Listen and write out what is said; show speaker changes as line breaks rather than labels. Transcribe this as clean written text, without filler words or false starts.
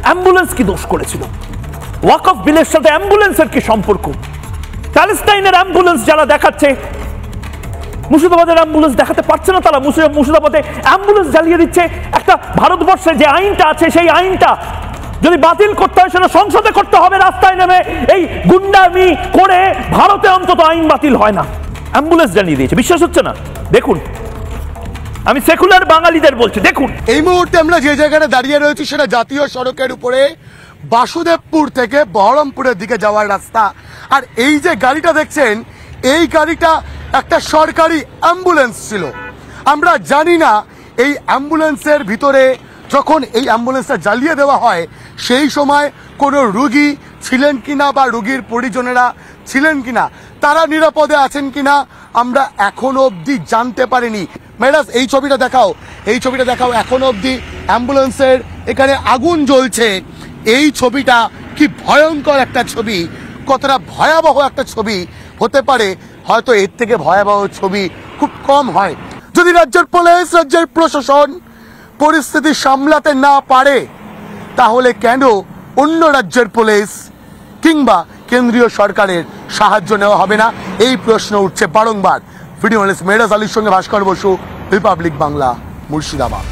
Ambulance কি দোষ করেছিল? ওয়াকফ বিলের সাথে অ্যাম্বুলেন্সের কি সম্পর্ক? প্যালেস্টাইনের অ্যাম্বুলেন্স যারা দেখাচ্ছে, মুর্শিদাবাদের অ্যাম্বুলেন্স দেখাতে পারছে না, তারা মুর্শিদাবাদে অ্যাম্বুলেন্স জ্বালিয়ে দিচ্ছে। একটা ভারতবর্ষে যে আইনটা আছে সেই আইনটা যদি বাতিল করতে হয় সেটা সংসদে করতে হবে, রাস্তায় নেমে এই গুন্ডামি করে ভারতে অন্তত আইন বাতিল হয় না। অ্যাম্বুলেন্স জ্বালিয়ে দিয়েছে, বিশ্বাস হচ্ছে না? দেখুন, আমি সেকুলার বাঙালিদের বলছি, দেখুন
এই মুহূর্তে আমরা যে জায়গাটা দাঁড়িয়ে রয়েছি সেটা জাতীয় সড়কের উপরে বাসুদেবপুর থেকে বহরমপুরের দিকে যাওয়ার রাস্তা। আর এই যে গাড়িটা দেখছেন, এই গাড়িটা একটা সরকারি অ্যাম্বুলেন্স ছিল। আমরা জানি না এই অ্যাম্বুলেন্সের ভিতরে যখন এই অ্যাম্বুলেন্সটা জ্বালিয়ে দেওয়া হয় সেই সময় কোনো রুগী ছিলেন কিনা বা রুগীর পরিজনেরা ছিলেন কিনা, তারা নিরাপদে আছেন কিনা আমরা এখনো অবধি জানতে পারিনি। ম্যাডাম এই ছবিটা দেখাও, এই ছবিটা দেখাও। এখনো অবধি অ্যাম্বুলেন্সের এখানে আগুন জ্বলছে। এই ছবিটা কি ভয়ঙ্কর একটা ছবি, কতটা ভয়াবহ একটা ছবি হতে পারে, হয়তো এর থেকে ভয়াবহ ছবি খুব কম হয়। যদি রাজ্যের পুলিশ, রাজ্যের প্রশাসন পরিস্থিতি সামলাতে না পারে তাহলে কেন অন্য রাজ্যের পুলিশ কিংবা কেন্দ্রীয় সরকারের সাহায্য নেওয়া হবে না? এই প্রশ্ন উঠছে বারংবার। ভিডিও জার্নালিস্ট মেহরাজ আলীর সঙ্গে ভাস্কর বসু, রিপাবলিক বাংলা, মুর্শিদাবাদ।